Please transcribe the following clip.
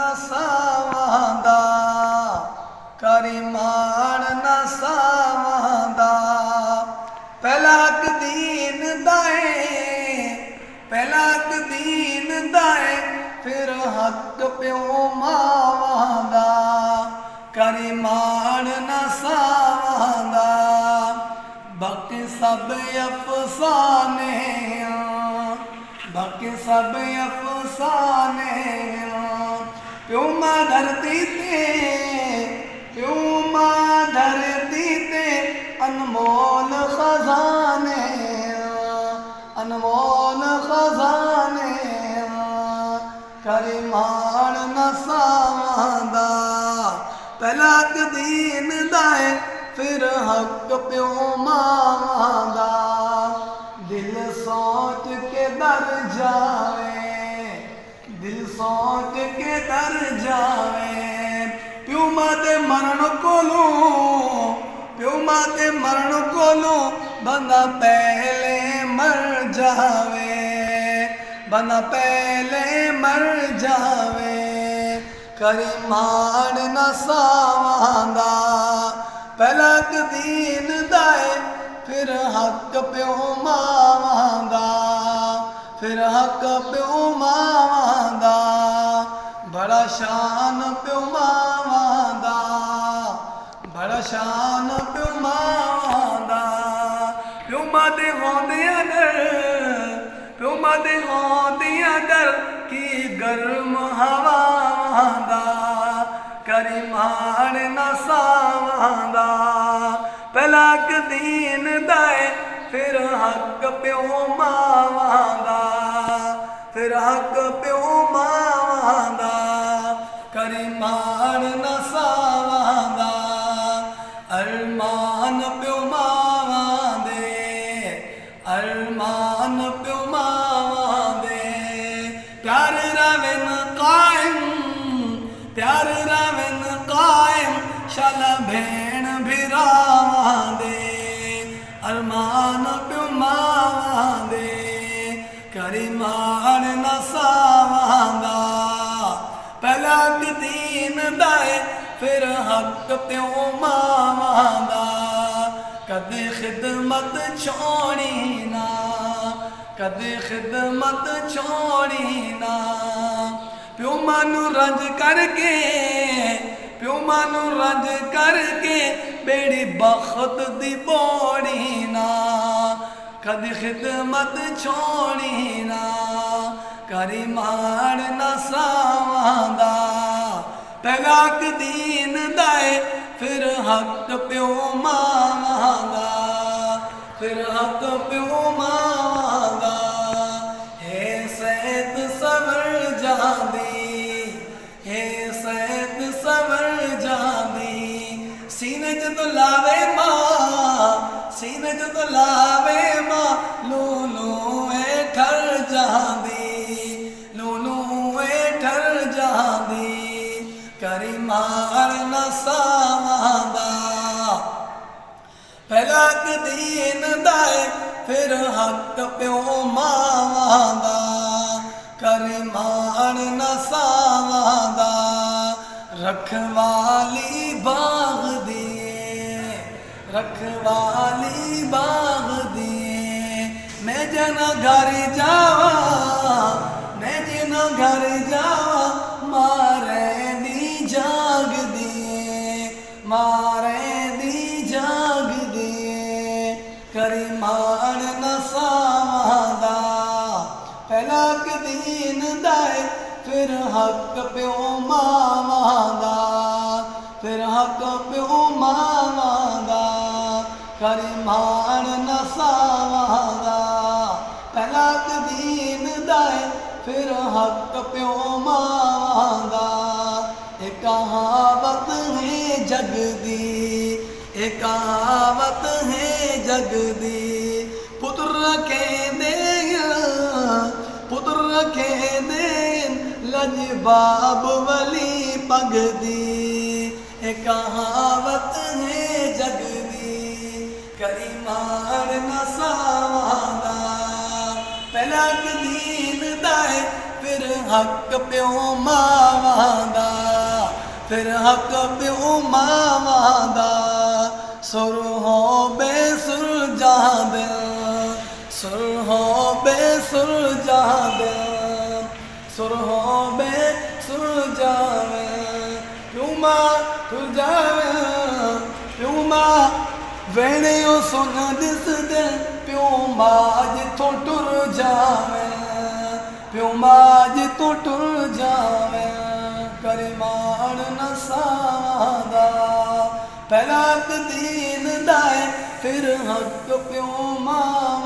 न सावांदा करी मान न सावांदा पहला दीन दाए पहला दीन दाए फिर हक प्यो मावांदा करी मान न सावांदा बाकी सब अफसाने बाकी सब अफसाने प्यो मां धरती ते प्यो मां धरती ते अनमोल खजाने अनमोल खजाने करी मान न सावांदा पहला दीन दाए फिर हक प्यो मावांदा दिल सोच के दर जावे दिल सोच के दर जावे प्यो मां दे मरण कोलो प्यो मां दे मरण कोलो बंदा पहले मर जावे बंदा पहले मर जावे करी मान न सावांदा पहला दीन दाए फिर हक प्यो मावांदा फिर हक प्यो मावांदा बड़ा शान प्यो मावांदा बड़ा शान प्यो मावांदा प्यो मां दे होंदियां दर प्यो मां दे होंदियां दर की गर्म हवांदा करी मान न सावांदा पहला दीन दाए फिर हक प्यो मावांदा फिर हक प्यो मावांदा करी मान न सावांदा अरमान प्यो मावांदे अरमान प्यो मावांदे प्यार रवन कायम प्यार रवन कायम शाला भेण भिरावांदे अरमान प्यो मावांदे करी मान न सावांदा पहला दीन दाए फिर हक प्यो मावांदा कदे खिदमत छोड़ी ना कदे खिदमत छोड़ी ना प्यो मानू रंज करके प्यो मानू रंज करके बेड़ी बखत दी बोड़ी ना कदी खिदमत छोड़ी ना करी मान न सावांदा पहला दीन दाए फिर हक प्यो मावांदा फिर हक प्यो मावांदा हे सैद सवर जांदी हे सैद सवर जांदी सीने जदों लावे मां सीने जदों लावे मां लूलू ए ठर जांदी लूलू ए ठर जांदी करी मान न सावांदा पहला दीन दाए फिर हक प्यो मावांदा करी मान न सावांदा रखवाली बाग दिए रखवाली बाग दिए मैं जना घर जावा मैं जना घर जावा मारे दी जाग दिए मारे दी जाग दिए करी मान न सावांदा पहला दीन दाए फिर हक प्यो मावांदा फिर हक प्यो मावांदा करी मान न सावांदा पहला दीन दाए फिर हक प्यो मावांदा एक कहावत है जग दी एक कहावत है जग दी पुत्र के दे पुत्र के देन लजबाब वली पगदी एक कहावत है जगदी करी मार न सावांदा पहला दीन दाए फिर हक प्यो मावांदा हक प्यो मावां दा सुर हो बेसुर जावे सुर हो बेसुर जावे सुर हो बेसुर जावे प्यो मां तुर जावे प्यो मां वेणे ओ सुन दिसदे प्यो मां जिथों टुर जावे प्यो मां जिथों टुर जावे करे माण न सादा पहला दीन दाए फिर हक प्यो मां